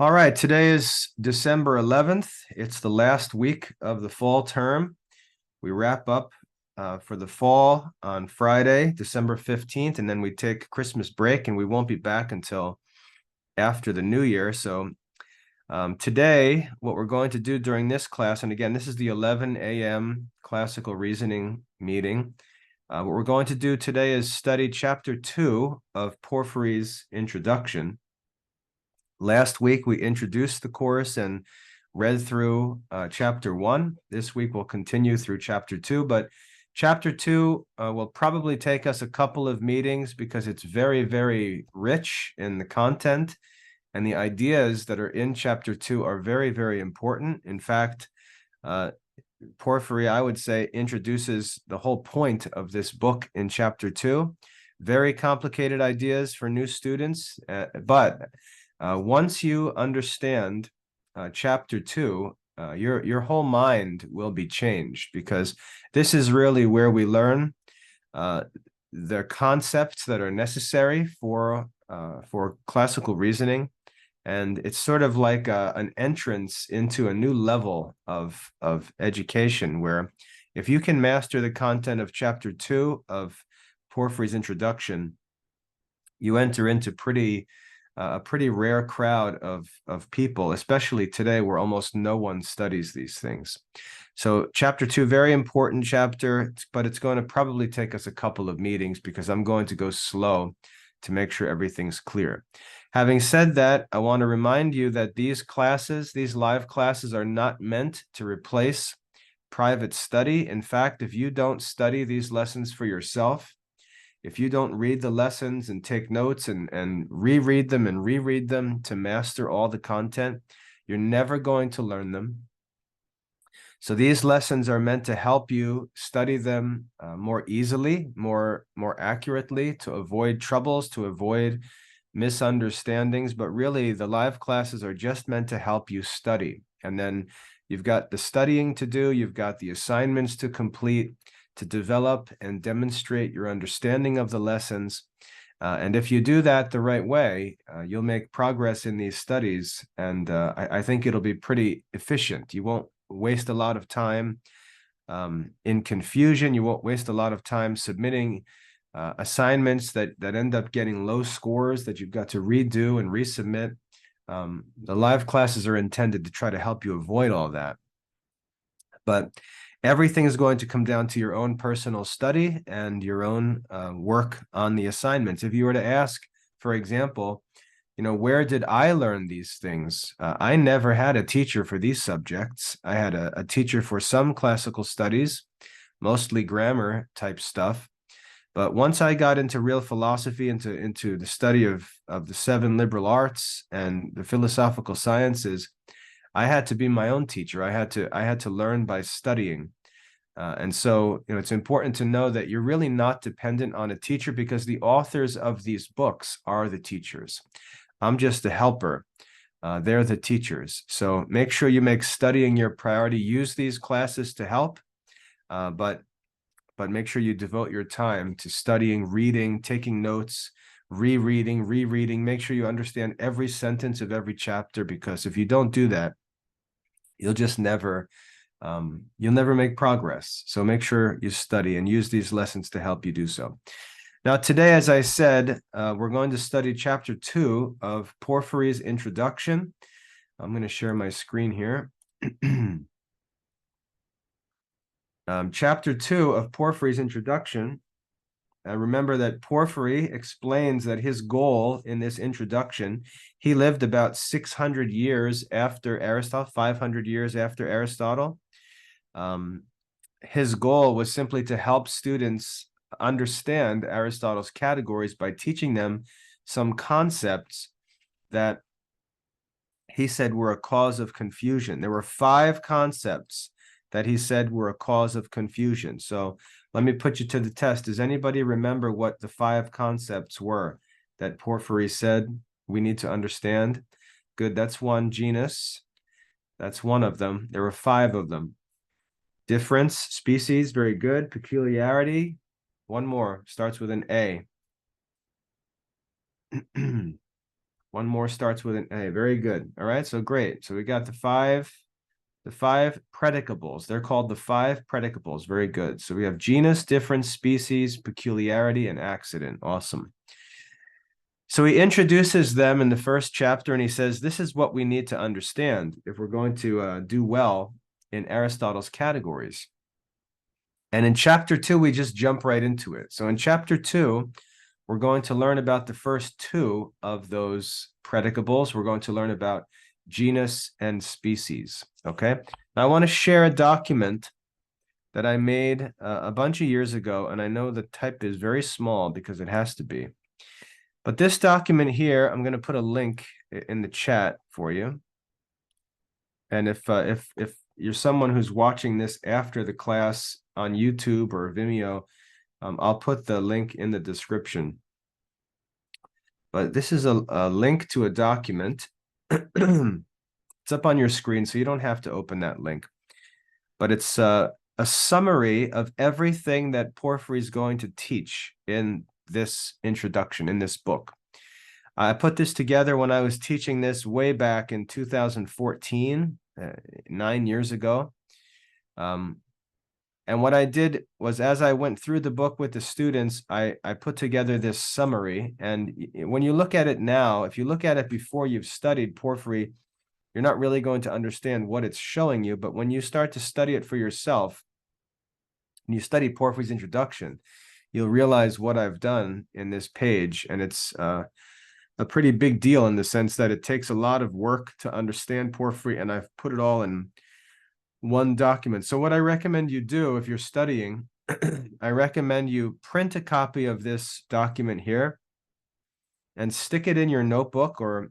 All right, today is December 11th. It's the last week of the fall term. We wrap up for the fall on Friday, December 15th, and then we take Christmas break, and we won't be back until after the new year. So today, what we're going to do during this class, and again, this is the 11 a.m. classical reasoning meeting. What we're going to do today is study chapter 2 of Porphyry's introduction. Last week, we introduced the course and read through chapter 1. This week, we'll continue through chapter 2, but chapter 2 will probably take us a couple of meetings because it's very, very rich in the content, and the ideas that are in chapter 2 are very, very important. In fact, Porphyry, I would say, introduces the whole point of this book in chapter 2. Very complicated ideas for new students, but once you understand chapter 2, your whole mind will be changed, because this is really where we learn the concepts that are necessary for classical reasoning, and it's sort of like an entrance into a new level of education, where if you can master the content of chapter 2 of Porphyry's introduction, you enter into a pretty rare crowd of people, especially today where almost no one studies these things. So chapter 2, very important chapter, but it's going to probably take us a couple of meetings because I'm going to go slow to make sure everything's clear. Having said that, I want to remind you that these classes, these live classes, are not meant to replace private study. In fact, if you don't study these lessons for yourself, if you don't read the lessons and take notes and reread them to master all the content, you're never going to learn them. So these lessons are meant to help you study them more easily, more accurately, to avoid troubles, to avoid misunderstandings. But really, the live classes are just meant to help you study. And then you've got the studying to do, you've got the assignments to complete, to develop and demonstrate your understanding of the lessons. And if you do that the right way, you'll make progress in these studies. And I think it'll be pretty efficient. You won't waste a lot of time in confusion. You won't waste a lot of time submitting assignments that end up getting low scores that you've got to redo and resubmit. The live classes are intended to try to help you avoid all that. But everything is going to come down to your own personal study and your own work on the assignments. If you were to ask, for example, where did I learn these things? I never had a teacher for these subjects. I had a teacher for some classical studies, mostly grammar type stuff. But once I got into real philosophy, into the study of the 7 liberal arts and the philosophical sciences, I had to be my own teacher. I had to learn by studying. And so, it's important to know that you're really not dependent on a teacher, because the authors of these books are the teachers. I'm just a helper. They're the teachers. So make sure you make studying your priority. Use these classes to help, but make sure you devote your time to studying, reading, taking notes, rereading. Make sure you understand every sentence of every chapter, because if you don't do that, you'll just never make progress. So make sure you study and use these lessons to help you do so. Now, today, as I said, we're going to study chapter 2 of Porphyry's introduction. I'm going to share my screen here. Chapter 2 of Porphyry's introduction. Remember that Porphyry explains that his goal in this introduction, he lived about 600 years after Aristotle, 500 years after Aristotle. His goal was simply to help students understand Aristotle's categories by teaching them some concepts that he said were a cause of confusion. There were 5 concepts that he said were a cause of confusion. So let me put you to the test. Does anybody remember what the 5 concepts were that Porphyry said we need to understand? Good, that's one. Genus, that's one of them. There were 5 of them. Difference, species, very good. Peculiarity, one more, starts with an A. One more starts with an A. Very good. All right, so great. So we got the five predicables. They're called the five predicables. Very good. So we have genus, difference, species, peculiarity, and accident. Awesome. So he introduces them in the first chapter, and he says, this is what we need to understand if we're going to do well in Aristotle's categories. And in chapter 2, we just jump right into it. So in chapter 2, we're going to learn about the first two of those predicables. We're going to learn about genus and species, okay? Now, I want to share a document that I made a bunch of years ago, and I know the type is very small because it has to be. But this document here, I'm going to put a link in the chat for you. And if you're someone who's watching this after the class on YouTube or Vimeo, I'll put the link in the description. But this is a link to a document. It's up on your screen, so you don't have to open that link. But it's a summary of everything that Porphyry is going to teach in this introduction, in this book. I put this together when I was teaching this way back in 2014, 9 years ago. And what I did was, as I went through the book with the students, I put together this summary. And when you look at it now, if you look at it before you've studied Porphyry, you're not really going to understand what it's showing you. But when you start to study it for yourself, and you study Porphyry's introduction, you'll realize what I've done in this page. And it's a pretty big deal in the sense that it takes a lot of work to understand Porphyry, and I've put it all in one document. So what I recommend you do if you're studying, I recommend you print a copy of this document here and stick it in your notebook or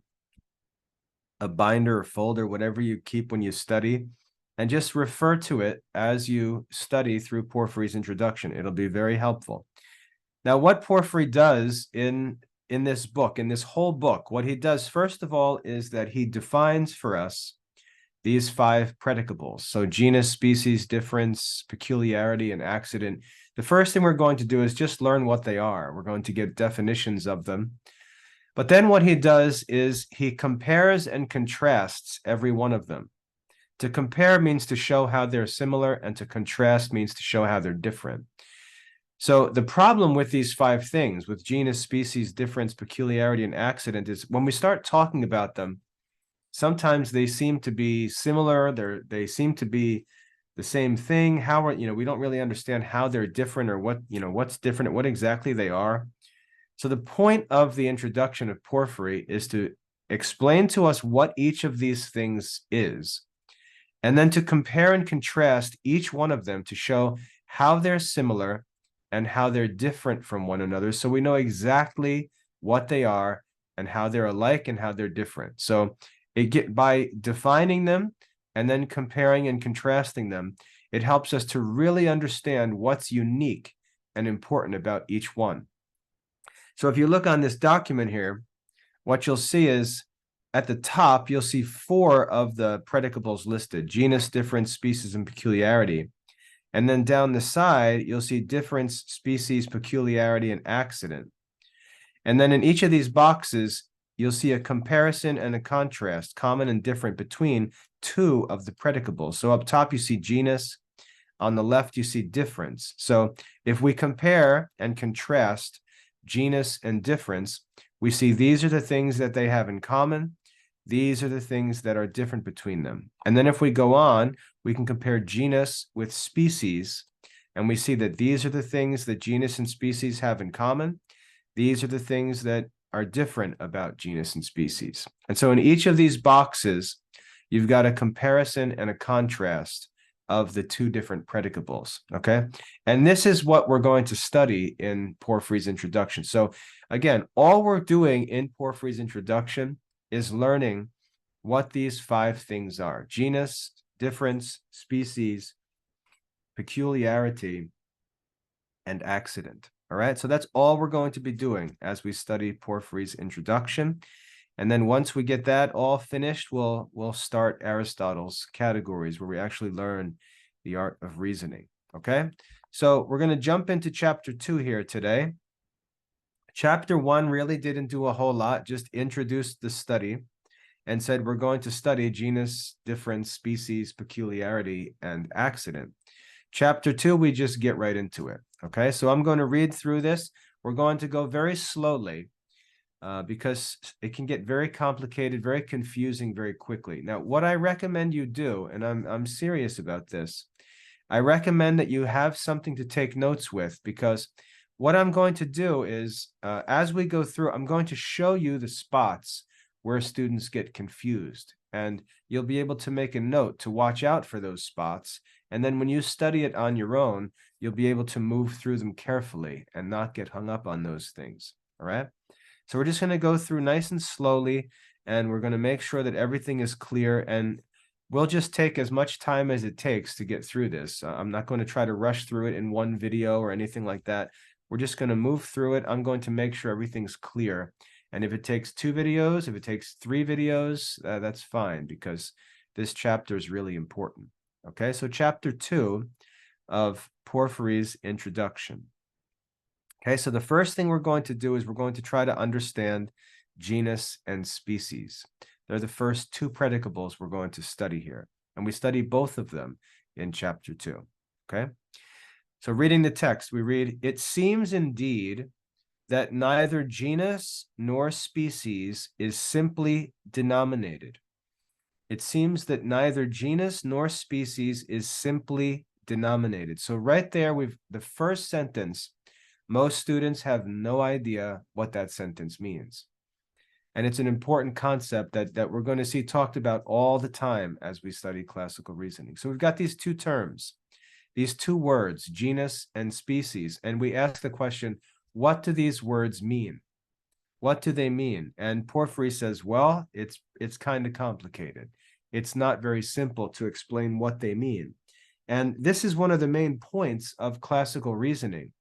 a binder or folder, whatever you keep when you study, and just refer to it as you study through Porphyry's introduction. It'll be very helpful. Now, what Porphyry does in this book, in this whole book, what he does, first of all, is that he defines for us these five predicables. So genus, species, difference, peculiarity, and accident. The first thing we're going to do is just learn what they are. We're going to get definitions of them. But then what he does is he compares and contrasts every one of them. To compare means to show how they're similar, and to contrast means to show how they're different. So the problem with these five things, with genus, species, difference, peculiarity, and accident, is when we start talking about them, sometimes they seem to be similar. They seem to be the same thing. How are, we don't really understand how they're different, or what's different, what exactly they are. So the point of the introduction of Porphyry is to explain to us what each of these things is, and then to compare and contrast each one of them to show how they're similar and how they're different from one another, so we know exactly what they are and how they're alike and how they're different. So by defining them and then comparing and contrasting them, it helps us to really understand what's unique and important about each one. So if you look on this document here, what you'll see is at the top, you'll see 4 of the predicables listed: genus, difference, species, and peculiarity. And then down the side, you'll see difference, species, peculiarity, and accident. And then in each of these boxes, you'll see a comparison and a contrast, common and different, between 2 of the predicables. So up top, you see genus. On the left, you see difference. So if we compare and contrast genus and difference, we see these are the things that they have in common. These are the things that are different between them. And then if we go on, we can compare genus with species, and we see that these are the things that genus and species have in common. These are the things that are different about genus and species. And so in each of these boxes, you've got a comparison and a contrast of the 2 different predicables, okay? And this is what we're going to study in Porphyry's introduction. So again, all we're doing in Porphyry's introduction is learning what these 5 things are: genus, difference, species, peculiarity, and accident. All right, so that's all we're going to be doing as we study Porphyry's introduction. And then once we get that all finished, we'll start Aristotle's categories, where we actually learn the art of reasoning. Okay, so we're going to jump into chapter 2 here today. Chapter 1 really didn't do a whole lot, just introduced the study and said we're going to study genus, difference, species, peculiarity, and accident. Chapter 2, we just get right into it. Okay, so I'm going to read through this. We're going to go very slowly because it can get very complicated, very confusing very quickly. Now, what I recommend you do, and I'm serious about this, I recommend that you have something to take notes with, because what I'm going to do is, as we go through, I'm going to show you the spots where students get confused, and you'll be able to make a note to watch out for those spots. And then when you study it on your own, you'll be able to move through them carefully and not get hung up on those things. All right. So we're just going to go through nice and slowly, and we're going to make sure that everything is clear, and we'll just take as much time as it takes to get through this. I'm not going to try to rush through it in one video or anything like that. We're just going to move through it. I'm going to make sure everything's clear. And if it takes 2 videos, if it takes 3 videos, that's fine, because this chapter is really important. Okay, so chapter 2 of Porphyry's introduction. Okay, so the first thing we're going to do is we're going to try to understand genus and species. They're the first 2 predicables we're going to study here, and we study both of them in chapter 2. Okay, so reading the text, we read, "It seems indeed that neither genus nor species is simply denominated." It seems that neither genus nor species is simply denominated. So right there, the first sentence, most students have no idea what that sentence means. And it's an important concept that we're going to see talked about all the time as we study classical reasoning. So we've got these 2 terms, these 2 words, genus and species, and we ask the question, what do these words mean? What do they mean? And Porphyry says, well, it's kind of complicated. It's not very simple to explain what they mean. And this is one of the main points of classical reasoning.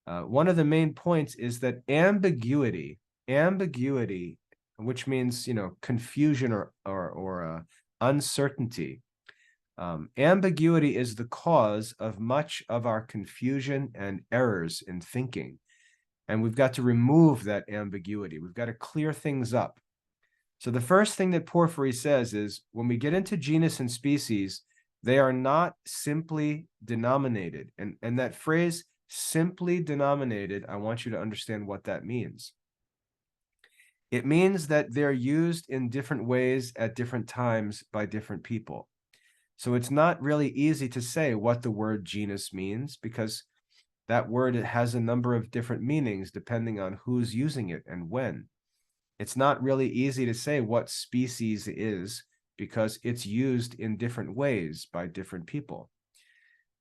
One of the main points is that ambiguity, which means, confusion or uncertainty. Ambiguity is the cause of much of our confusion and errors in thinking. And we've got to remove that ambiguity. We've got to clear things up. So the first thing that Porphyry says is, when we get into genus and species, they are not simply denominated. And that phrase, simply denominated, I want you to understand what that means. It means that they're used in different ways at different times by different people. So it's not really easy to say what the word genus means, because that word has a number of different meanings depending on who's using it and when. It's not really easy to say what species is, because it's used in different ways by different people.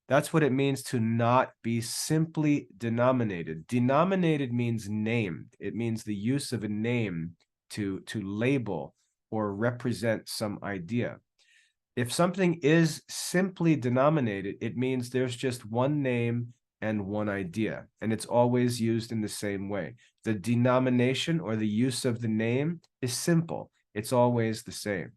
That's what it means to not be simply denominated. Denominated means named. It means the use of a name to label or represent some idea. If something is simply denominated, it means there's just one name and one idea, and it's always used in the same way. The denomination or the use of the name is simple. It's always the same.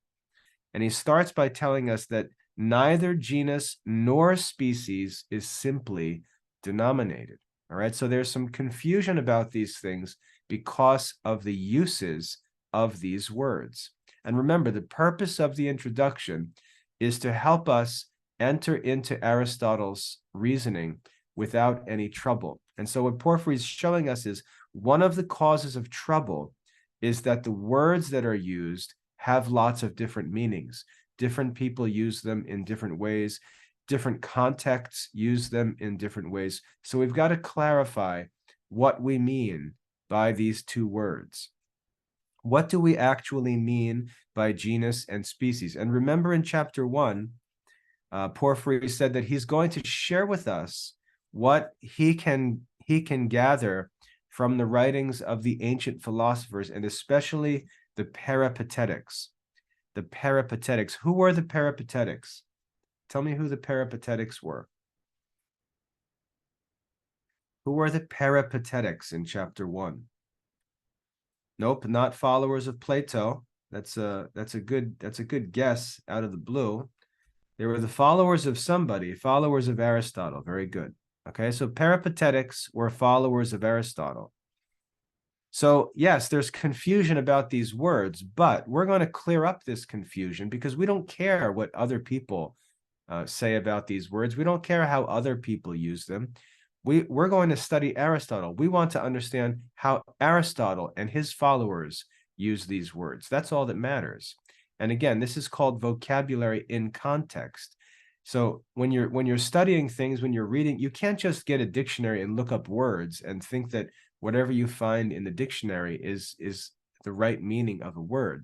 And he starts by telling us that neither genus nor species is simply denominated. All right, so there's some confusion about these things because of the uses of these words. And remember, the purpose of the introduction is to help us enter into Aristotle's reasoning without any trouble. And so what Porphyry is showing us is one of the causes of trouble is that the words that are used have lots of different meanings. Different people use them in different ways. Different contexts use them in different ways. So we've got to clarify what we mean by these 2 words. What do we actually mean by genus and species? And remember, in chapter 1, Porphyry said that he's going to share with us what he can gather from the writings of the ancient philosophers, and especially the Peripatetics. The Peripatetics. Who were the Peripatetics? Tell me who the Peripatetics were. Who were the Peripatetics in chapter 1? Nope, not followers of Plato. That's a good guess out of the blue. They were the followers of somebody, followers of Aristotle. Very good. Okay, so Peripatetics were followers of Aristotle. So yes, there's confusion about these words, but we're going to clear up this confusion because we don't care what other people say about these words. We don't care how other people use them. We're going to study Aristotle. We want to understand how Aristotle and his followers use these words. That's all that matters. And again, this is called vocabulary in context. So when you're studying things, when you're reading, you can't just get a dictionary and look up words and think that whatever you find in the dictionary is the right meaning of a word.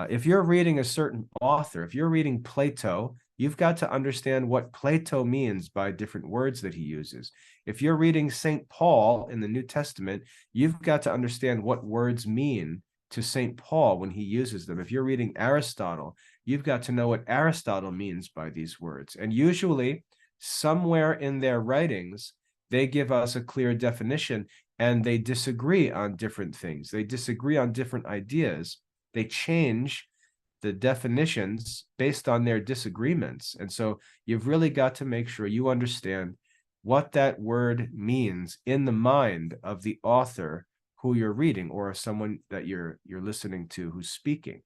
If you're reading a certain author, if you're reading Plato, you've got to understand what Plato means by different words that he uses. If you're reading St. Paul in the New Testament, you've got to understand what words mean to St. Paul when he uses them. If you're reading Aristotle, you've got to know what Aristotle means by these words. And usually, somewhere in their writings, they give us a clear definition, and they disagree on different things. They disagree on different ideas. They change the definitions based on their disagreements. And so you've really got to make sure you understand what that word means in the mind of the author who you're reading, or someone that you're listening to who's speaking.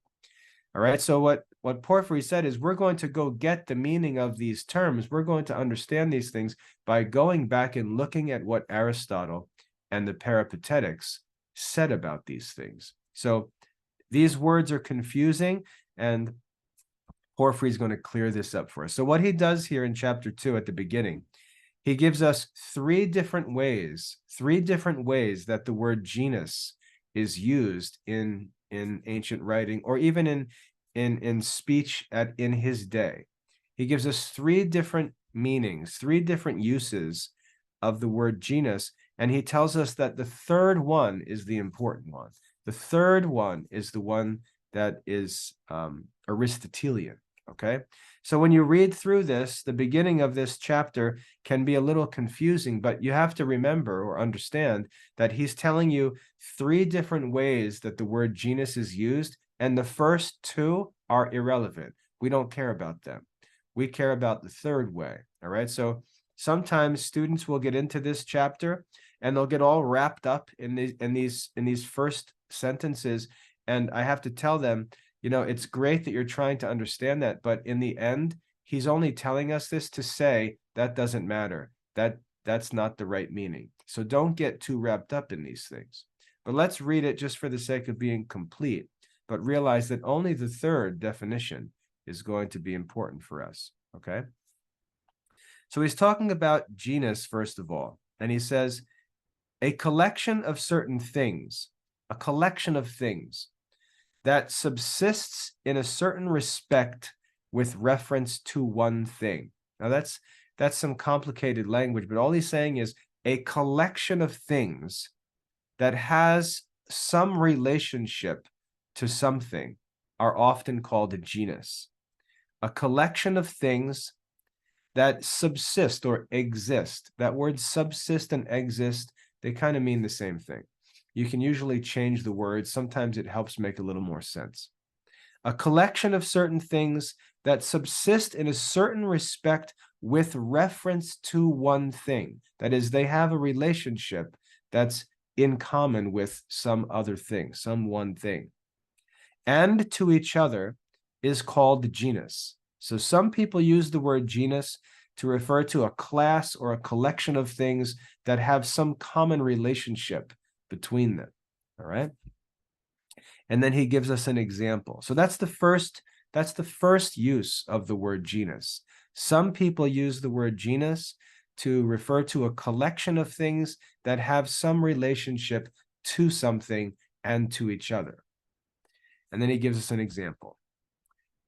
All right. So what Porphyry said is, we're going to go get the meaning of these terms. We're going to understand these things by going back and looking at what Aristotle and the Peripatetics said about these things. So these words are confusing, and Porphyry is going to clear this up for us. So what he does here in chapter 2 at the beginning, he gives us three different ways that the word genus is used in ancient writing, or even in speech in his day. He gives us three different meanings, three different uses of the word genus, and he tells us that the third one is the important one. The third one is the one that is Aristotelian, okay? So when you read through this, the beginning of this chapter can be a little confusing, but you have to remember or understand that he's telling you three different ways that the word genus is used, and the first two are irrelevant. We don't care about them. We care about the third way, all right? So sometimes students will get into this chapter and they'll get all wrapped up in these first sentences, and I have to tell them, it's great that you're trying to understand that, but in the end, he's only telling us this to say that doesn't matter. That's not the right meaning. So don't get too wrapped up in these things. But let's read it just for the sake of being complete, but realize that only the third definition is going to be important for us, okay? So he's talking about genus, first of all, and he says, a collection of certain things, a collection of things that subsists in a certain respect with reference to one thing. Now that's some complicated language, but all he's saying is a collection of things that has some relationship to something are often called a genus. A collection of things that subsist or exist. That word subsist and exist, they kind of mean the same thing. You can usually change the words. Sometimes it helps make a little more sense. A collection of certain things that subsist in a certain respect with reference to one thing. That is, they have a relationship that's in common with some other thing, some one thing. And to each other is called the genus. So some people use the word genus to refer to a class or a collection of things that have some common relationship between them, all right? And then he gives us an example. So that's the first use of the word genus. Some people use the word genus to refer to a collection of things that have some relationship to something and to each other. And then he gives us an example.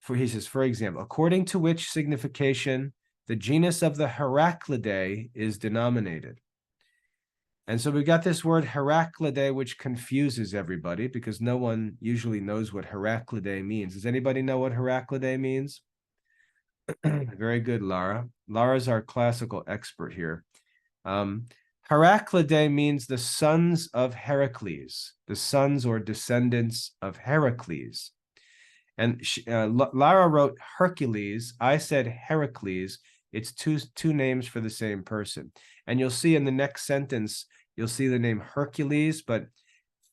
He says, for example, according to which signification the genus of the Heraclidae is denominated. And so we've got this word Heraclidae, which confuses everybody because no one usually knows what Heraclidae means. Does anybody know what Heraclidae means? Very good, Lara. Lara's our classical expert here. Heraclidae means the sons of Heracles, the sons or descendants of Heracles. And Lara wrote Hercules. I said Heracles. It's two names for the same person. And you'll see in the next sentence, you'll see the name Hercules, but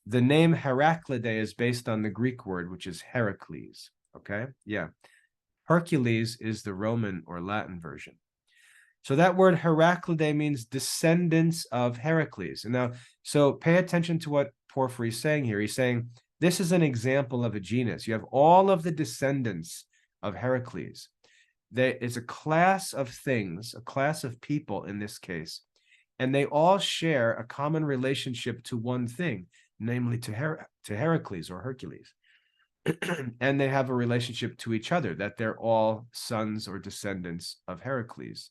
The name Heraclidae is based on the Greek word, which is Heracles. Okay, yeah. Hercules is the Roman or Latin version. So that word Heraclidae means descendants of Heracles. And now, so pay attention to what Porphyry is saying here. He's saying this is an example of a genus. You have all of the descendants of Heracles. There is a class of things, a class of people in this case, and they all share a common relationship to one thing, namely to Heracles or Hercules. And they have a relationship to each other, that they're all sons or descendants of Heracles.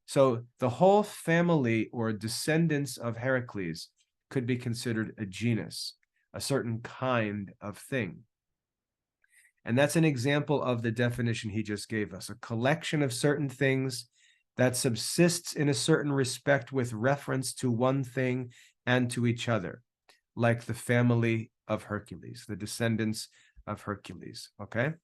So the whole family or descendants of Heracles could be considered a genus, a certain kind of thing. And that's an example of the definition he just gave us, a collection of certain things that subsists in a certain respect with reference to one thing and to each other, like the family of Hercules, the descendants of Hercules, okay?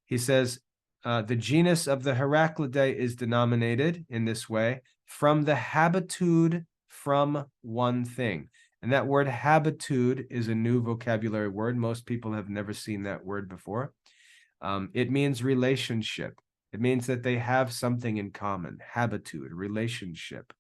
He says, the genus of the Heraclidae is denominated in this way from the habitude from one thing. And that word habitude is a new vocabulary word. Most people have never seen that word before. It means relationship. It means that they have something in common, habitude, relationship.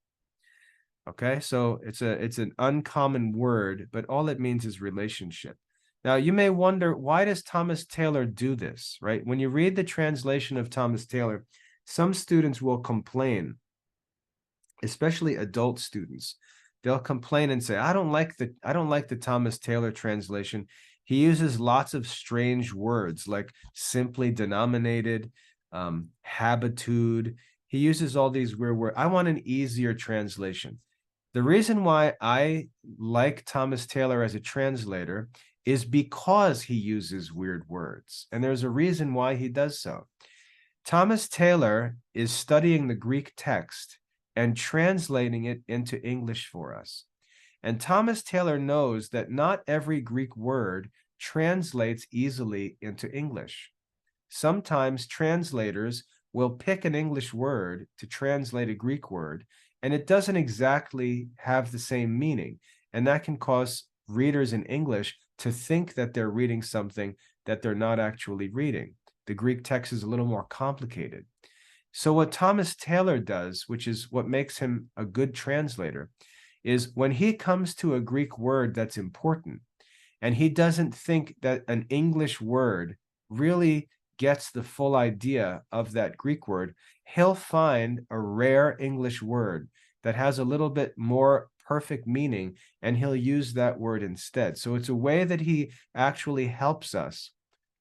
Okay, so it's an uncommon word, but all it means is relationship. Now, you may wonder, why does Thomas Taylor do this, right? When you read the translation of Thomas Taylor, some students will complain, especially adult students. They'll complain and say, I don't like the Thomas Taylor translation. He uses lots of strange words like simply denominated, habitude. He uses all these weird words. I want an easier translation. The reason why I like Thomas Taylor as a translator is because he uses weird words. And there's a reason why he does so. Thomas Taylor is studying the Greek text and translating it into English for us. And Thomas Taylor knows that not every Greek word translates easily into English. Sometimes translators will pick an English word to translate a Greek word, and it doesn't exactly have the same meaning. And that can cause readers in English to think that they're reading something that they're not actually reading. The Greek text is a little more complicated. So what Thomas Taylor does, which is what makes him a good translator, is when he comes to a Greek word that's important, and he doesn't think that an English word really gets the full idea of that Greek word, he'll find a rare English word that has a little bit more perfect meaning, and he'll use that word instead. So it's a way that he actually helps us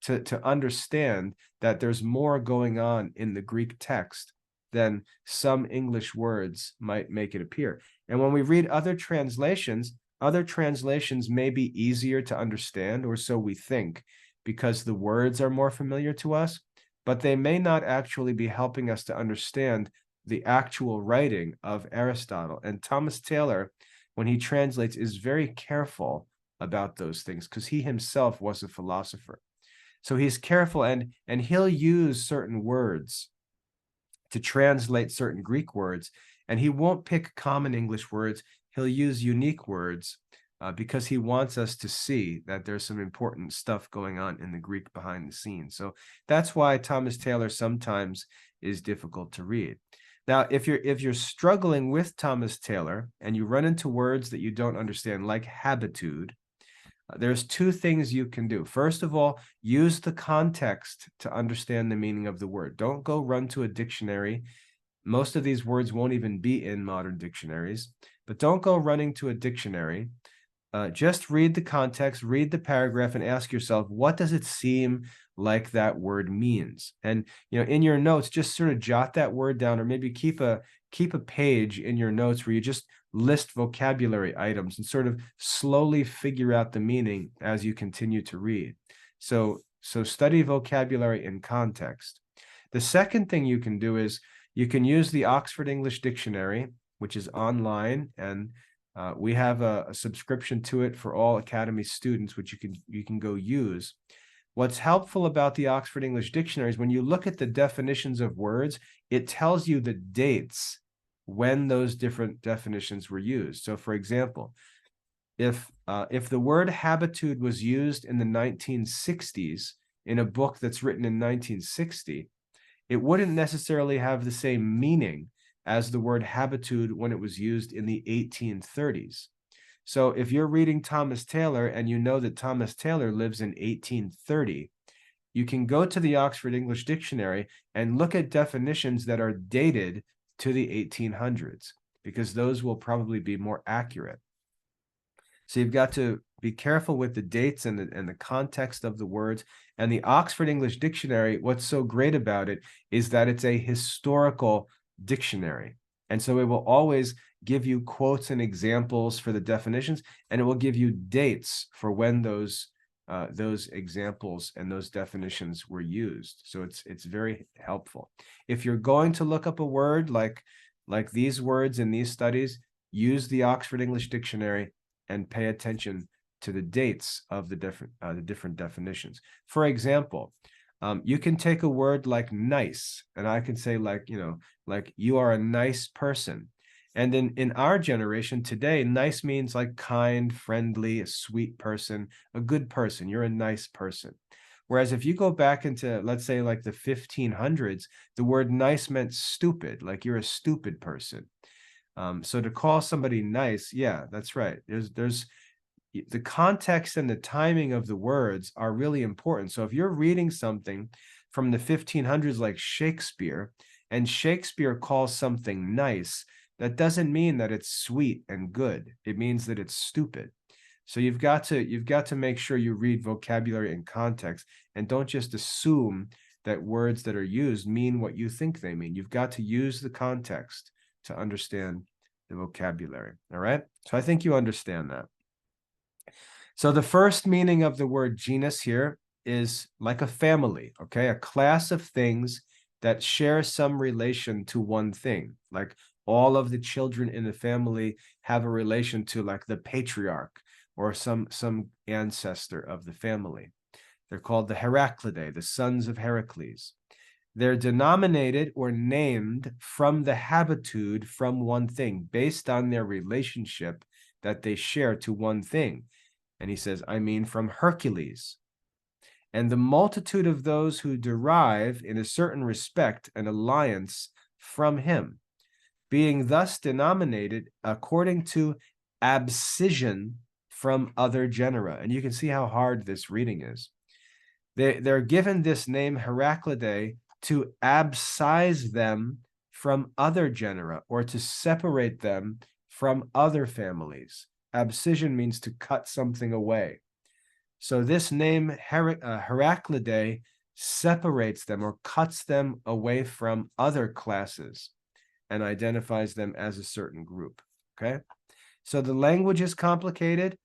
to understand that there's more going on in the Greek text than some English words might make it appear. And when we read other translations may be easier to understand, or so we think, because the words are more familiar to us, but they may not actually be helping us to understand the actual writing of Aristotle. And Thomas Taylor, when he translates, is very careful about those things because he himself was a philosopher. So he's careful, and he'll use certain words to translate certain Greek words, and he won't pick common English words. He'll use unique words because he wants us to see that there's some important stuff going on in the Greek behind the scenes. So that's why Thomas Taylor sometimes is difficult to read. Now, if you're struggling with Thomas Taylor and you run into words that you don't understand, like habitude, there's two things you can do. First of all, use the context to understand the meaning of the word. Don't go run to a dictionary. Most of these words won't even be in modern dictionaries, but don't go running to a dictionary. Just read the context, read the paragraph, and ask yourself, what does it seem like that word means? And in your notes, just sort of jot that word down, or maybe keep a page in your notes where you just list vocabulary items and sort of slowly figure out the meaning as you continue to read. So study vocabulary in context. The second thing you can do is you can use the Oxford English Dictionary, which is online, and we have a subscription to it for all Academy students, which you can go use. What's helpful about the Oxford English Dictionary is when you look at the definitions of words, it tells you the dates when those different definitions were used. So for example, if the word habitude was used in the 1960s in a book that's written in 1960, it wouldn't necessarily have the same meaning as the word habitude when it was used in the 1830s. So if you're reading Thomas Taylor and you know that Thomas Taylor lives in 1830, you can go to the Oxford English Dictionary and look at definitions that are dated to the 1800s, because those will probably be more accurate. So you've got to be careful with the dates and the context of the words. And the Oxford English Dictionary, what's so great about it is that it's a historical dictionary. And so it will always give you quotes and examples for the definitions, and it will give you dates for when those examples and those definitions were used. So it's very helpful. If you're going to look up a word like these words in these studies, use the Oxford English Dictionary and pay attention to the dates of the different definitions. For example, you can take a word like nice, and I can say like you are a nice person. And in our generation today, nice means like kind, friendly, a sweet person, a good person. You're a nice person. Whereas if you go back into, let's say, like the 1500s, the word nice meant stupid, like you're a stupid person. So to call somebody nice, yeah, that's right. There's the context and the timing of the words are really important. So if you're reading something from the 1500s like Shakespeare, and Shakespeare calls something nice, that doesn't mean that it's sweet and good. It means that it's stupid. So you've got to make sure you read vocabulary in context and don't just assume that words that are used mean what you think they mean. You've got to use the context to understand the vocabulary. All right. So I think you understand that. So the first meaning of the word genus here is like a family, okay? A class of things that share some relation to one thing. Like all of the children in the family have a relation to like the patriarch or some ancestor of the family. They're called the Heraclidae, the sons of Heracles. They're denominated or named from the habitude from one thing, based on their relationship that they share to one thing. And he says, I mean from Hercules. And the multitude of those who derive in a certain respect an alliance from him, being thus denominated according to abscission from other genera. And you can see how hard this reading is. They're given this name Heraclidae to abscise them from other genera, or to separate them from other families. Abscission means to cut something away. So this name Heraclidae separates them or cuts them away from other classes and identifies them as a certain group. Okay, so the language is complicated.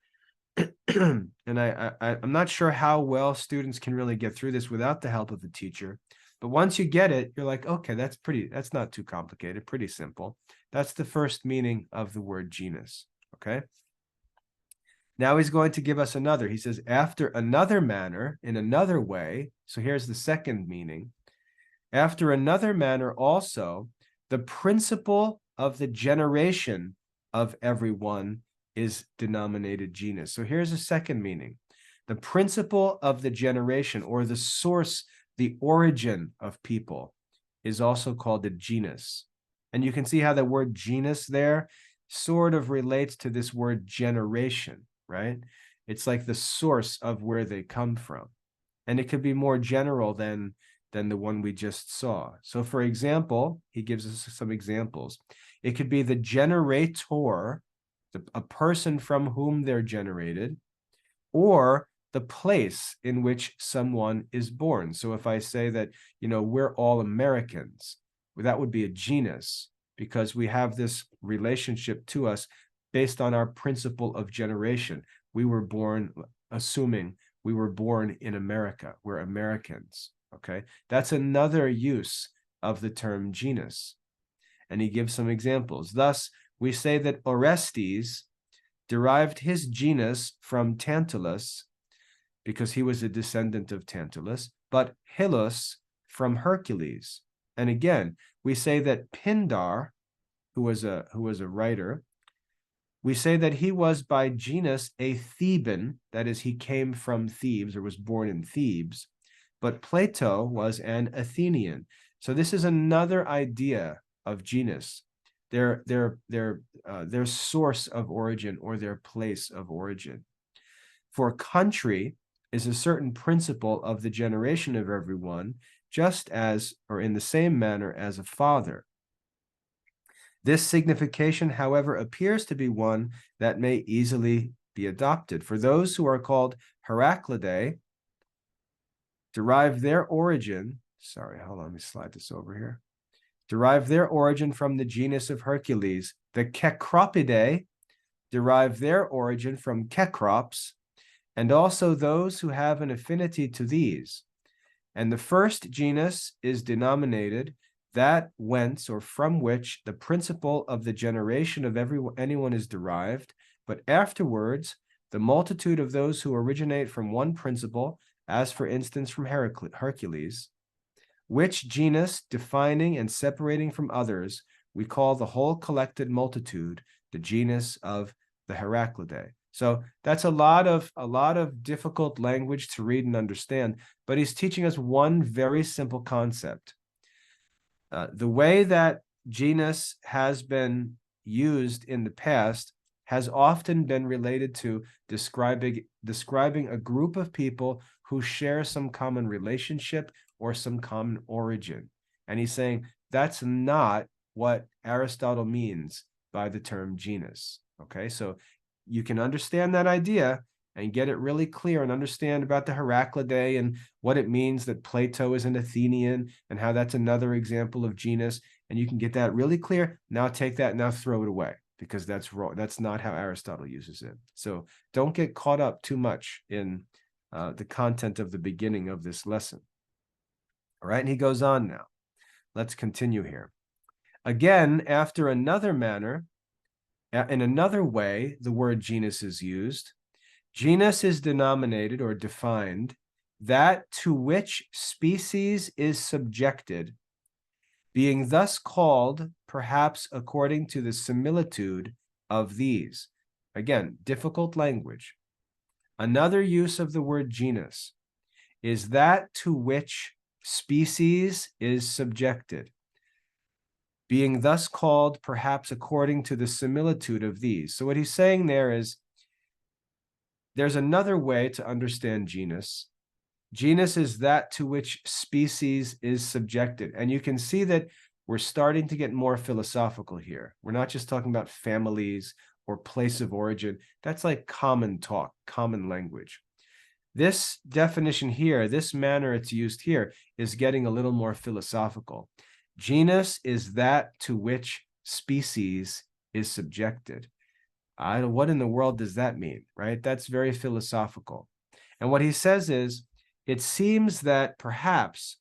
And I'm not sure how well students can really get through this without the help of a teacher. But once you get it, you're like, okay, that's not too complicated, pretty simple. That's the first meaning of the word genus, okay? Now he's going to give us another. He says, after another manner, in another way. So here's the second meaning. After another manner also, the principle of the generation of everyone is denominated genus. So here's a second meaning. The principle of the generation, or the source, the origin of people, is also called the genus. And you can see how the word genus there sort of relates to this word generation, right? It's like the source of where they come from. And it could be more general than the one we just saw. So for example, he gives us some examples. It could be the generator, a person from whom they're generated, or the place in which someone is born. So if I say that, we're all Americans, well, that would be a genus, because we have this relationship to us based on our principle of generation. We were born, assuming we were born in America. We're Americans, okay? That's another use of the term genus. And he gives some examples. Thus, we say that Orestes derived his genus from Tantalus, because he was a descendant of Tantalus, but Hyllus from Hercules. And again, we say that Pindar, who was a writer, We say that he was by genus a Theban, that is, he came from Thebes or was born in Thebes, but Plato was an Athenian. So this is another idea of genus, their source of origin or their place of origin. For country is a certain principle of the generation of everyone, just as, or in the same manner as a father. This signification, however, appears to be one that may easily be adopted. For those who are called Heraclidae, derive their origin, let me slide this over here. Derive their origin from the genus of Hercules. The Cecropidae derive their origin from Cecrops, and also those who have an affinity to these. And the first genus is denominated that whence or from which the principle of the generation of anyone is derived, but afterwards the multitude of those who originate from one principle, as for instance from Hercules, which genus, defining and separating from others, we call the whole collected multitude, the genus of the Heraclidae. So that's a lot of difficult language to read and understand, but he's teaching us one very simple concept. The way that genus has been used in the past has often been related to describing a group of people who share some common relationship or some common origin. And he's saying that's not what Aristotle means by the term genus. Okay, so you can understand that idea and get it really clear and understand about the Heraclidae and what it means that Plato is an Athenian and how that's another example of genus. And you can get that really clear. Now take that, now throw it away, because that's wrong. That's not how Aristotle uses it. So don't get caught up too much in the content of the beginning of this lesson. All right, and he goes on now. Let's continue here. Again, after another manner, in another way, the word genus is used. Genus is denominated or defined that to which species is subjected, being thus called, perhaps according to the similitude of these. Again, difficult language. Another use of the word genus is that to which species is subjected, being thus called, perhaps according to the similitude of these. So what he's saying there is, there's another way to understand genus. Genus is that to which species is subjected. And you can see that we're starting to get more philosophical here. We're not just talking about families or place of origin. That's like common talk, common language. This definition here, this manner it's used here, is getting a little more philosophical. Genus is that to which species is subjected. What in the world does that mean, right? That's very philosophical. And what he says is, it seems that perhaps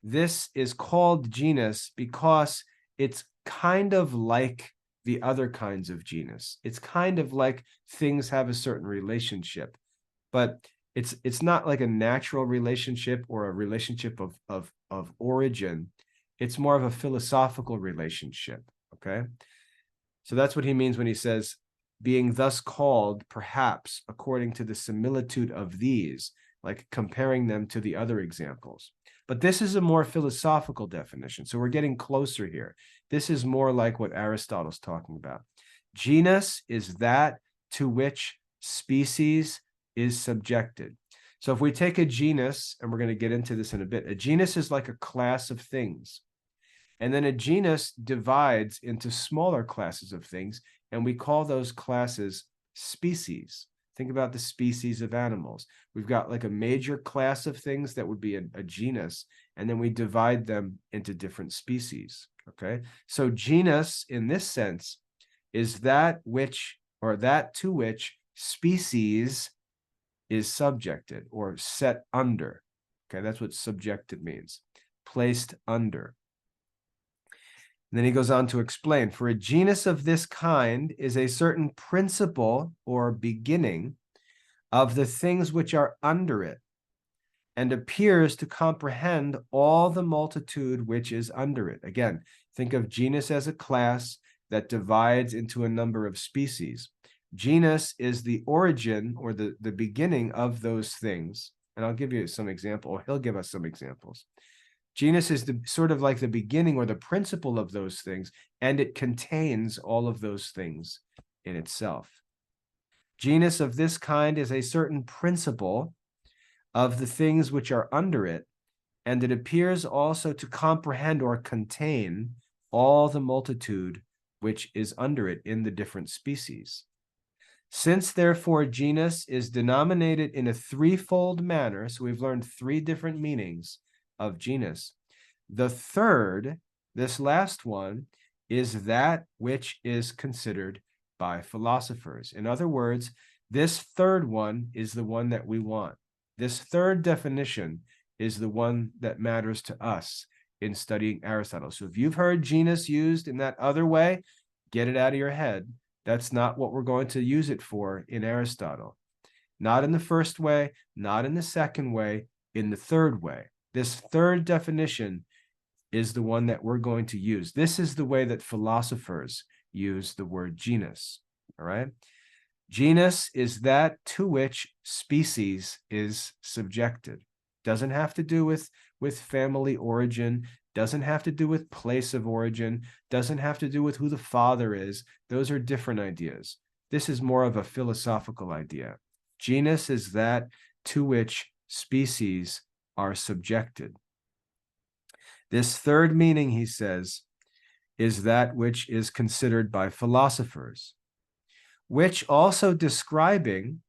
this is called genus because it's kind of like the other kinds of genus. It's kind of like things have a certain relationship, but it's not like a natural relationship or a relationship of origin. It's more of a philosophical relationship, okay? So that's what he means when he says, being thus called, perhaps, according to the similitude of these, like comparing them to the other examples. But this is a more philosophical definition, so we're getting closer here. This is more like what Aristotle's talking about. Genus is that to which species is subjected. So if we take a genus, and we're going to get into this in a bit, a genus is like a class of things. And then a genus divides into smaller classes of things, and we call those classes species. Think about the species of animals. We've got like a major class of things that would be a genus, and then we divide them into different species, okay? So genus, in this sense, is that which, or that to which species is subjected or set under, okay? That's what subjected means, placed under. And then he goes on to explain, for a genus of this kind is a certain principle or beginning of the things which are under it, and appears to comprehend all the multitude which is under it. Again, think of genus as a class, that divides into a number of species. Genus is the origin or the beginning of those things. And I'll give you some example, or he'll give us some examples. Genus is the sort of like the beginning or the principle of those things, and it contains all of those things in itself. Genus of this kind is a certain principle of the things which are under it, and it appears also to comprehend or contain all the multitude which is under it in the different species. Since, therefore, genus is denominated in a threefold manner, so we've learned three different meanings of genus. The third, this last one, is that which is considered by philosophers. In other words, this third one is the one that we want. This third definition is the one that matters to us in studying Aristotle. So if you've heard genus used in that other way, get it out of your head. That's not what we're going to use it for in Aristotle. Not in the first way, not in the second way, in the third way. This third definition is the one that we're going to use. This is the way that philosophers use the word genus, all right? Genus is that to which species is subjected. Doesn't have to do with family origin, doesn't have to do with place of origin, doesn't have to do with who the father is. Those are different ideas. This is more of a philosophical idea. Genus is that to which species are subjected. This third meaning, he says, is that which is considered by philosophers, which also describing,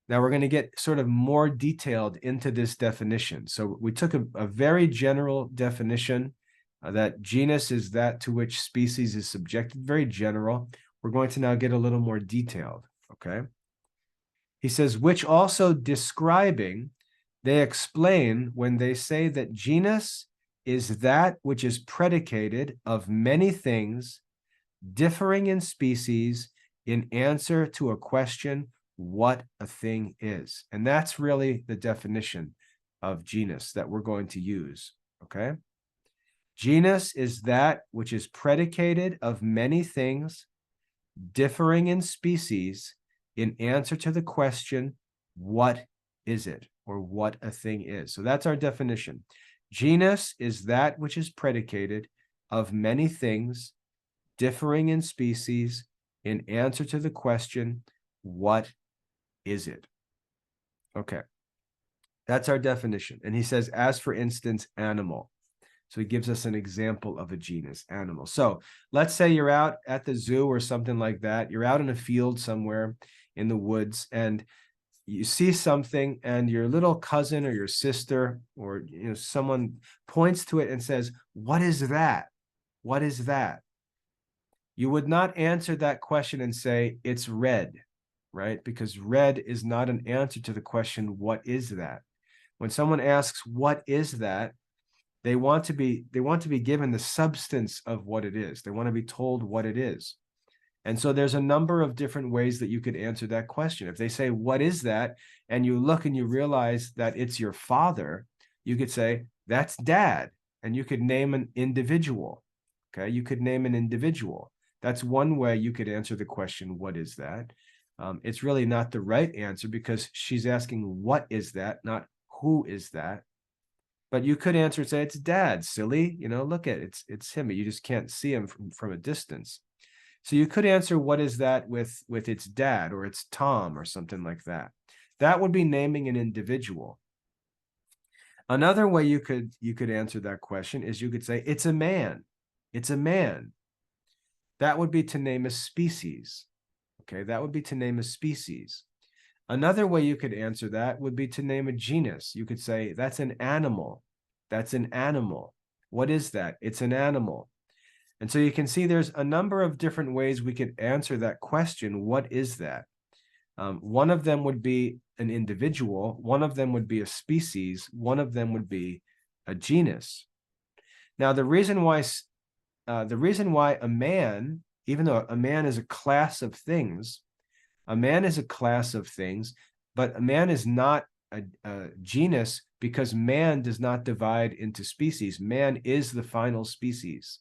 now we're going to get sort of more detailed into this definition. So we took a very general definition that genus is that to which species is subjected, very general. We're going to now get a little more detailed, okay? He says, which also describing, they explain when they say that genus is that which is predicated of many things, differing in species, in answer to a question, what a thing is. And that's really the definition of genus that we're going to use, okay? Genus is that which is predicated of many things, differing in species, in answer to the question, what is it, or what a thing is. So that's our definition. Genus is that which is predicated of many things, differing in species, in answer to the question, what is it? Okay, that's our definition. And he says, as for instance, animal. So he gives us an example of a genus, animal. So let's say you're out at the zoo or something like that. You're out in a field somewhere in the woods, and you see something, and your little cousin or your sister or someone points to it and says, what is that? What is that? You would not answer that question and say, it's red, right? Because red is not an answer to the question, what is that? When someone asks, what is that? They want to be given the substance of what it is. They want to be told what it is. And so there's a number of different ways that you could answer that question. If they say, what is that? And you look and you realize that it's your father, you could say, that's dad. And you could name an individual. Okay, you could name an individual. That's one way you could answer the question, what is that? It's really not the right answer because she's asking, what is that? Not who is that? But you could answer and say, it's dad, silly. Look at it. It's him. You just can't see him from a distance. So you could answer, what is that with its dad or it's Tom or something like that. That would be naming an individual. Another way you could answer that question is you could say, it's a man. It's a man. That would be to name a species. Okay, that would be to name a species. Another way you could answer that would be to name a genus. You could say, that's an animal. That's an animal. What is that? It's an animal. And so you can see there's a number of different ways we could answer that question, what is that? One of them would be an individual. One of them would be a species. One of them would be a genus. Now, the reason why a man, even though a man is a class of things, but a man is not a genus because man does not divide into species. Man is the final species.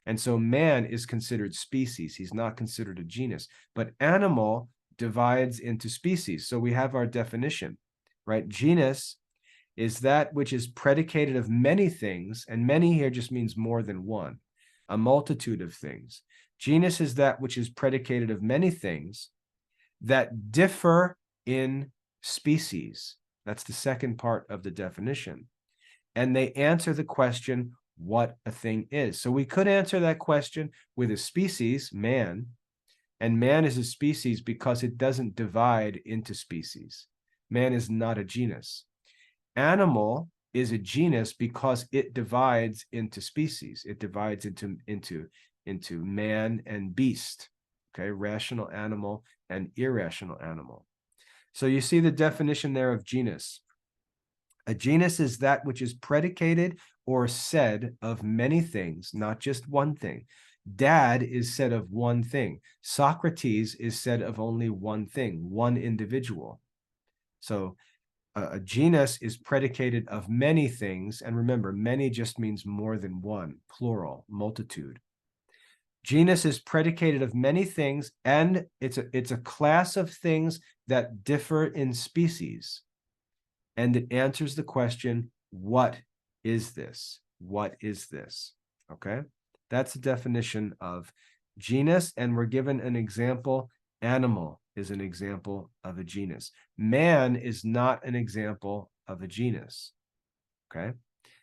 And so man is considered species. He's not considered a genus. But animal divides into species. So we have our definition, right? Genus is that which is predicated of many things, and many here just means more than one, a multitude of things. Genus is that which is predicated of many things that differ in species. That's the second part of the definition. And they answer the question, what a thing is. So we could answer that question with a species, man, and man is a species because it doesn't divide into species. Man is not a genus. Animal is a genus because it divides into species. It divides into man and beast, okay, rational animal and irrational animal. So you see the definition there of genus. A genus is that which is predicated or said of many things, not just one thing. Dad is said of one thing. Socrates is said of only one thing, one individual. So a genus is predicated of many things. And remember, many just means more than one, plural, multitude. Genus is predicated of many things, and it's a class of things that differ in species. And it answers the question, what is this? What is this? Okay, that's the definition of genus. And we're given an example. Animal is an example of a genus. Man is not an example of a genus, okay?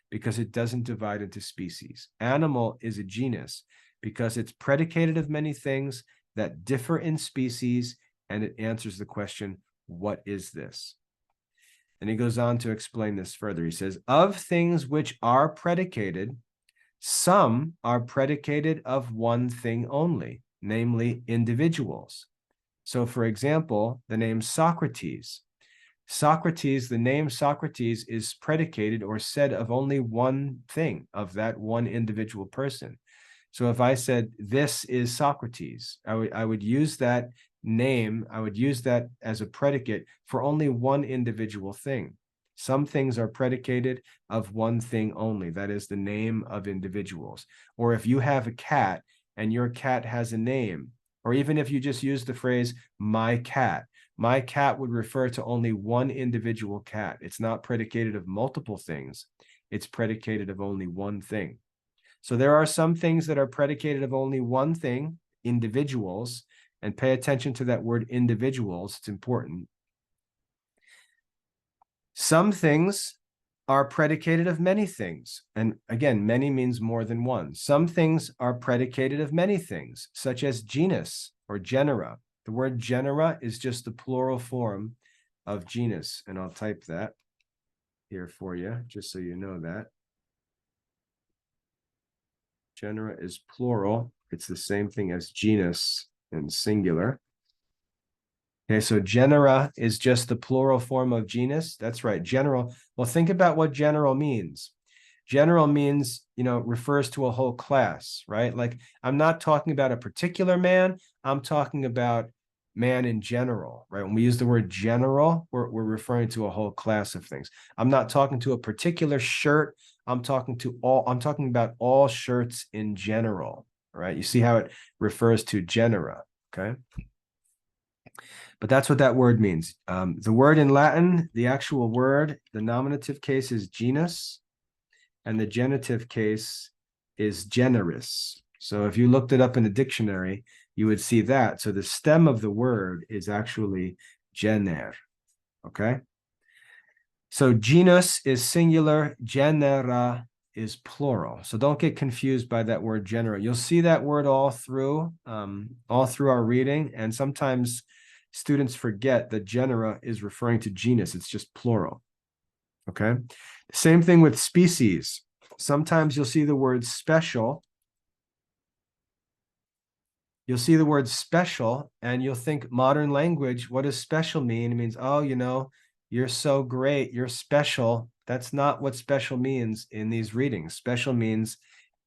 Because it doesn't divide into species. Animal is a genus because it's predicated of many things that differ in species, and it answers the question, what is this? And he goes on to explain this further. He says, of things which are predicated, some are predicated of one thing only, namely individuals. So, for example, the name Socrates. Socrates, the name Socrates is predicated or said of only one thing, of that one individual person. So if I said, this is Socrates, I would use that name, I would use that as a predicate for only one individual thing. Some things are predicated of one thing only, that is the name of individuals. Or if you have a cat and your cat has a name, or even if you just use the phrase, my cat would refer to only one individual cat. It's not predicated of multiple things. It's predicated of only one thing. So there are some things that are predicated of only one thing, individuals, and pay attention to that word individuals. It's important. Some things are predicated of many things. And again, many means more than one. Some things are predicated of many things, such as genus or genera. The word genera is just the plural form of genus. And I'll type that here for you, just so you know that. Genera is plural. It's the same thing as genus in singular. Okay, so genera is just the plural form of genus. That's right, general. Well, think about what general means. General means, refers to a whole class, right? Like, I'm not talking about a particular man. I'm talking about man in general, right? When we use the word general, we're referring to a whole class of things. I'm not talking to a particular shirt. I'm talking about all shirts in general, right? You see how it refers to genera, okay? But that's what that word means. The word in Latin, the actual word, the nominative case is genus, and the genitive case is generis. So if you looked it up in a dictionary, you would see that. So the stem of the word is actually gener, okay? So genus is singular, genera is plural. So don't get confused by that word genera. You'll see that word all through our reading, and sometimes students forget that genera is referring to genus. It's just plural, okay? Same thing with species. Sometimes you'll see the word special. You'll see the word special, and you'll think modern language, what does special mean? It means, oh, you're so great, you're special. That's not what special means in these readings. Special means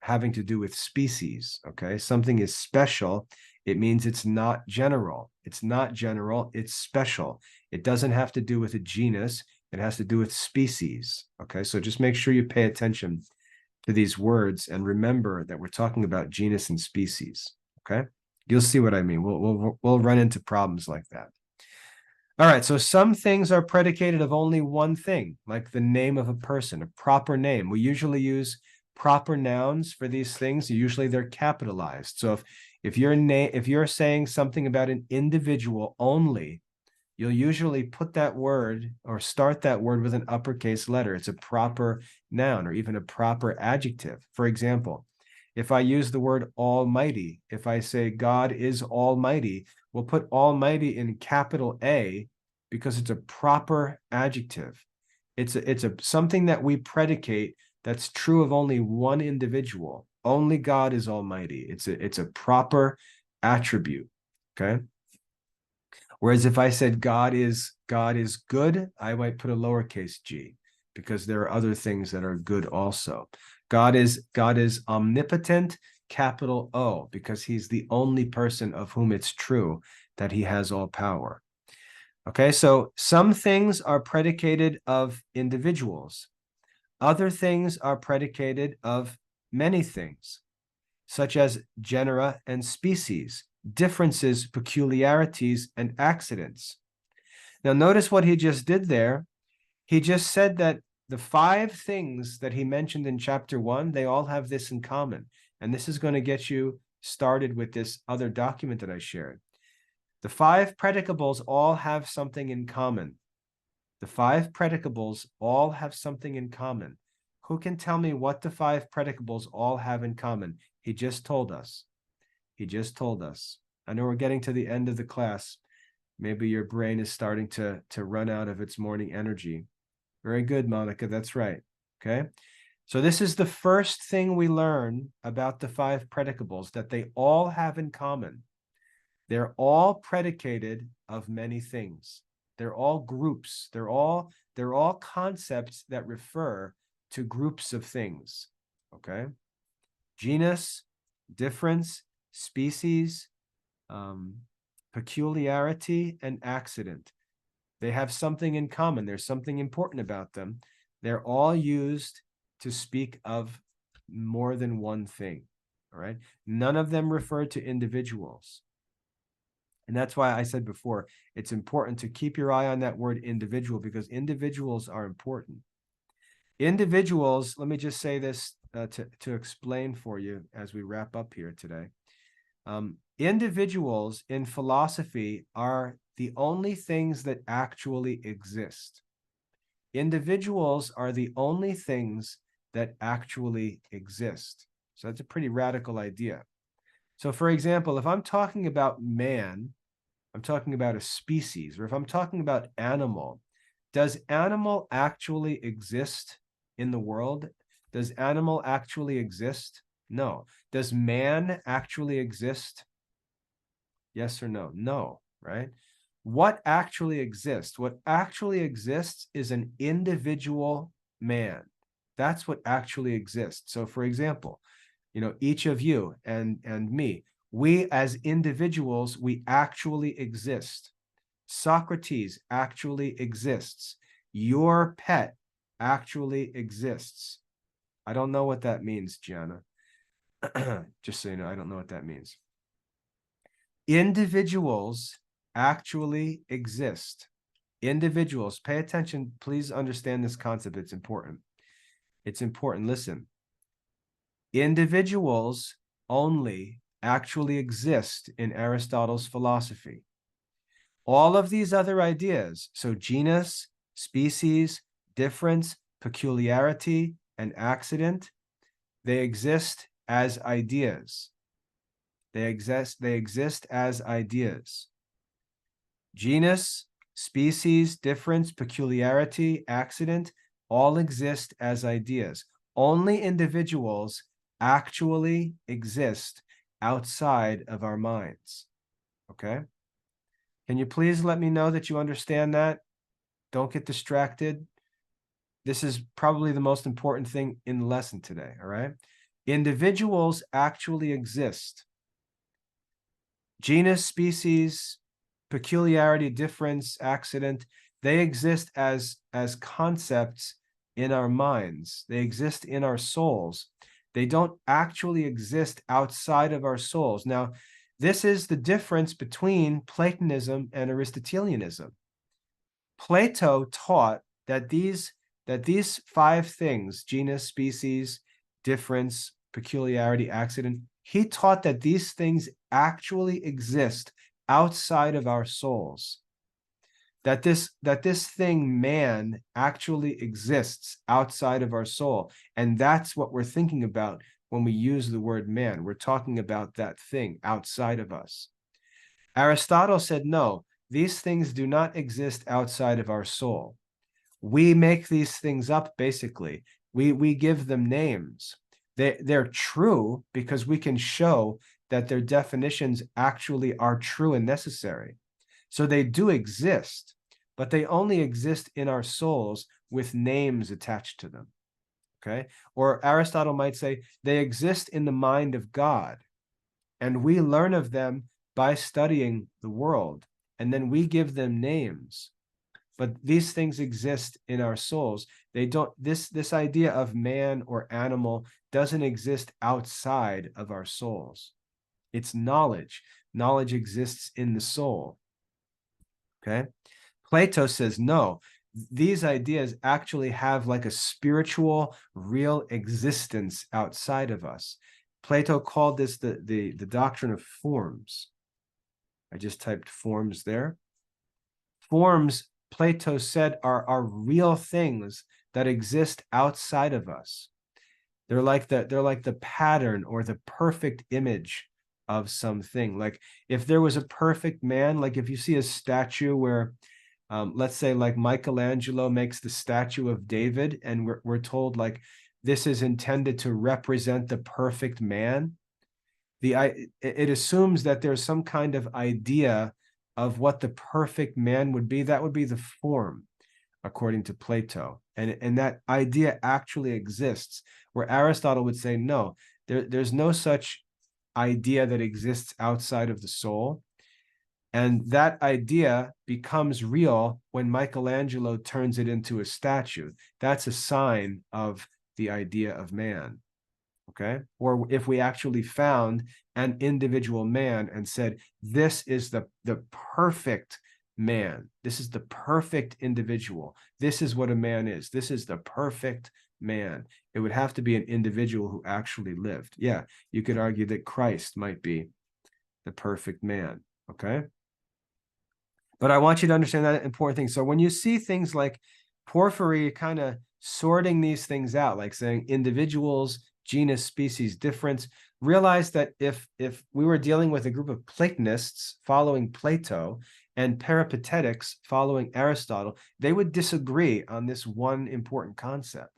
having to do with species, okay? Something is special. It means it's not general. It's not general, it's special. It doesn't have to do with a genus. It has to do with species, okay? So just make sure you pay attention to these words and remember that we're talking about genus and species. Okay, you'll see what I mean. We'll run into problems like that. All right, so some things are predicated of only one thing, like the name of a person, a proper name. We usually use proper nouns for these things. Usually they're capitalized. So if you're saying something about an individual only, you'll usually put that word or start that word with an uppercase letter. It's a proper noun or even a proper adjective. For example, if I use the word almighty, if I say God is almighty, we'll put almighty in capital A because it's a proper adjective. It's something that we predicate that's true of only one individual. Only God is almighty. It's a proper attribute. Okay. Whereas if I said God is good, I might put a lowercase g because there are other things that are good also. God is omnipotent, capital O, because he's the only person of whom it's true that he has all power. Okay, so some things are predicated of individuals. Other things are predicated of many things, such as genera and species, differences, peculiarities, and accidents. Now, notice what he just did there. He just said that the 5 things that he mentioned in chapter 1, they all have this in common. And this is going to get you started with this other document that I shared. The 5 predicables all have something in common. The 5 predicables all have something in common. Who can tell me what the 5 predicables all have in common? He just told us. He just told us. I know we're getting to the end of the class. Maybe your brain is starting to run out of its morning energy. Very good, Monica. That's right. Okay. So this is the first thing we learn about the 5 predicables that they all have in common. They're all predicated of many things. They're all groups. They're all concepts that refer to groups of things. Okay. Genus, difference, species, peculiarity, and accident. They have something in common. There's something important about them. They're all used to speak of more than one thing. All right. None of them refer to individuals. And that's why I said before, it's important to keep your eye on that word individual, because individuals are important. Individuals, let me just say this to explain for you as we wrap up here today. Individuals in philosophy are the only things that actually exist. Individuals are the only things that actually exist. So that's a pretty radical idea. So for example, if I'm talking about man, I'm talking about a species, or if I'm talking about animal, does animal actually exist in the world? Does animal actually exist? No. Does man actually exist? Yes or no? No, right? What actually exists? What actually exists is an individual man. That's what actually exists. So for example, each of you and me, we as individuals, we actually exist. Socrates actually exists. Your pet actually exists. I don't know what that means, Gianna. Just so you know, I don't know what that means. Individuals actually exist. Individuals, pay attention. Please understand this concept. It's important. It's important. Listen. Individuals only actually exist in Aristotle's philosophy. All of these other ideas, so genus, species, difference, peculiarity, and accident, they exist as ideas. They exist as ideas. Genus, species, difference, peculiarity, accident, all exist as ideas. Only individuals actually exist outside of our minds. Okay? Can you please let me know that you understand that? Don't get distracted. This is probably the most important thing in the lesson today, all right? Individuals actually exist. Genus, species, peculiarity, difference, accident, they exist as concepts in our minds. They exist in our souls. They don't actually exist outside of our souls. Now, this is the difference between Platonism and Aristotelianism. Plato taught that these five things, genus, species, difference, peculiarity, accident, he taught that these things actually exist outside of our souls. That this thing, man, actually exists outside of our soul. And that's what we're thinking about when we use the word man. We're talking about that thing outside of us. Aristotle said, no, these things do not exist outside of our soul. We make these things up, basically. We give them names. They're true because we can show that their definitions actually are true and necessary. So they do exist, but they only exist in our souls with names attached to them. Okay? Or Aristotle might say they exist in the mind of God, and we learn of them by studying the world, and then we give them names. But these things exist in our souls. They don't, this idea of man or animal doesn't exist outside of our souls. It's knowledge. Knowledge exists in the soul. Okay? Plato says, no, these ideas actually have like a spiritual, real existence outside of us. Plato called this the doctrine of forms. I just typed forms there. Forms, Plato said, are real things that exist outside of us. They're like the pattern or the perfect image of something. Like if there was a perfect man, like if you see a statue where, let's say like Michelangelo makes the statue of David, and we're told like this is intended to represent the perfect man. It assumes that there's some kind of idea of what the perfect man would be. That would be the form, according to Plato. And that idea actually exists, where Aristotle would say, no, there's no such idea that exists outside of the soul. And that idea becomes real when Michelangelo turns it into a statue. That's a sign of the idea of man. Okay? Or if we actually found an individual man and said, this is the perfect man. This is the perfect individual. This is what a man is. This is the perfect man. It would have to be an individual who actually lived. Yeah, you could argue that Christ might be the perfect man. Okay? But I want you to understand that important thing. So when you see things like Porphyry kind of sorting these things out, like saying individuals, genus, species, difference, realize that if we were dealing with a group of Platonists following Plato and Peripatetics following Aristotle, they would disagree on this one important concept.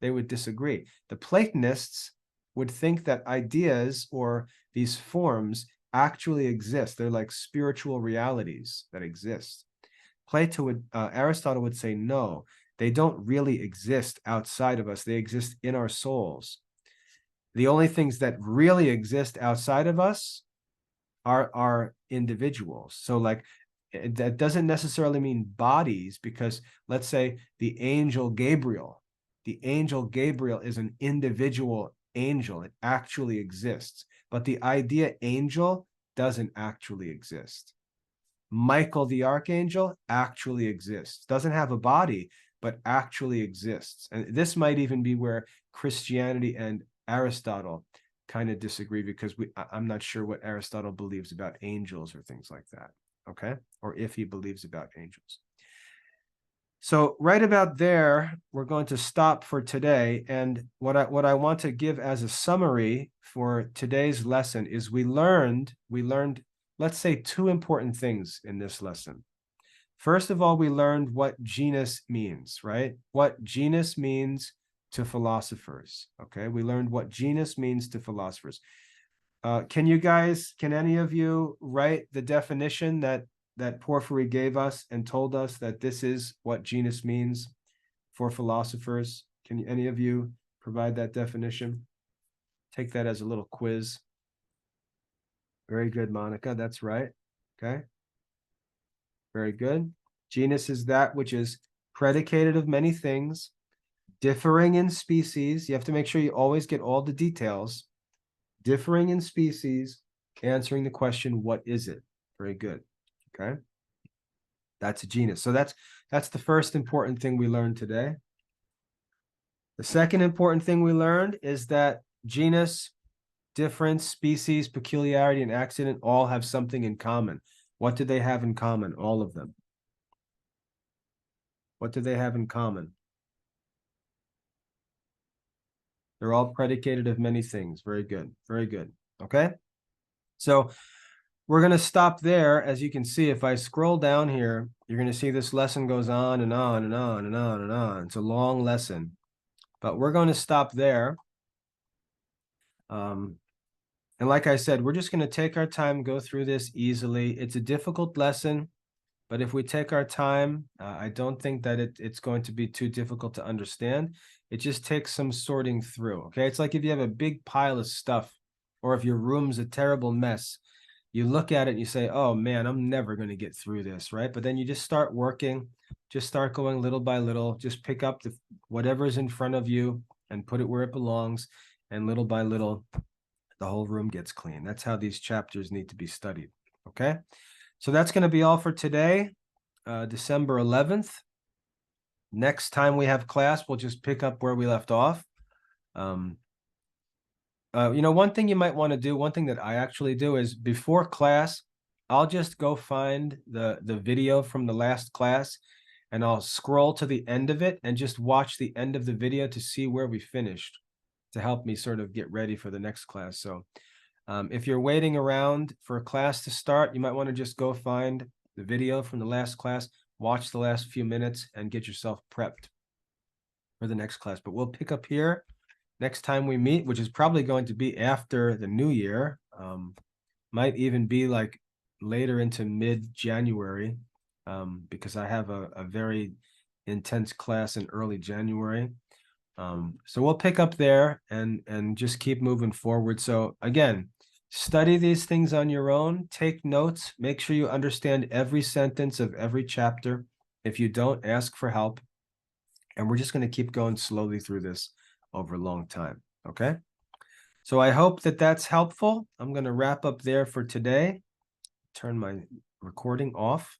They would disagree. The Platonists would think that ideas or these forms actually exist. They're like spiritual realities that exist. Aristotle would say, no, they don't really exist outside of us. They exist in our souls. The only things that really exist outside of us are individuals. So like, that doesn't necessarily mean bodies, because let's say the angel Gabriel is an individual angel. It actually exists. But the idea angel doesn't actually exist. Michael the archangel actually exists. Doesn't have a body, but actually exists. And this might even be where Christianity and Aristotle kind of disagree, because I'm not sure what Aristotle believes about angels or things like that. Okay? Or if he believes about angels. So right about there, we're going to stop for today. And what I want to give as a summary for today's lesson is we learned, let's say, two important things in this lesson. First of all, we learned what genus means, right? What genus means to philosophers, okay? We learned what genus means to philosophers. Can any of you write the definition that Porphyry gave us and told us that this is what genus means for philosophers? Can any of you provide that definition? Take that as a little quiz. Very good, Monica. That's right. Okay. Very good. Genus is that which is predicated of many things, differing in species. You have to make sure you always get all the details. Differing in species, answering the question, what is it? Very good. Okay. That's a genus. So that's the first important thing we learned today. The second important thing we learned is that genus, difference, species, peculiarity, and accident all have something in common. What do they have in common? All of them. What do they have in common? They're all predicated of many things. Very good. Very good. Okay. So we're going to stop there. As you can see, if I scroll down here, you're going to see this lesson goes on and on and on and on and on. It's a long lesson, but we're going to stop there. And like I said, we're just going to take our time, go through this easily. It's a difficult lesson, but if we take our time, I don't think that it's going to be too difficult to understand. It just takes some sorting through, okay? It's like if you have a big pile of stuff, or if your room's a terrible mess, you look at it and you say, oh man, I'm never going to get through this, right? But then you just start working, just start going little by little, just pick up whatever's in front of you and put it where it belongs. And little by little, the whole room gets clean. That's how these chapters need to be studied, okay? So that's going to be all for today, December 11th. Next time we have class, we'll just pick up where we left off. One thing you might want to do, one thing that I actually do is before class, I'll just go find the video from the last class and I'll scroll to the end of it and just watch the end of the video to see where we finished to help me sort of get ready for the next class. So if you're waiting around for a class to start, you might want to just go find the video from the last class, watch the last few minutes, and get yourself prepped for the next class. But we'll pick up here next time we meet, which is probably going to be after the new year. Might even be like later into mid-January, because I have a very intense class in early January. So we'll pick up there and just keep moving forward. So again, study these things on your own, take notes, make sure you understand every sentence of every chapter. If you don't, ask for help. And we're just going to keep going slowly through this over a long time. Okay. So I hope that that's helpful. I'm going to wrap up there for today. Turn my recording off.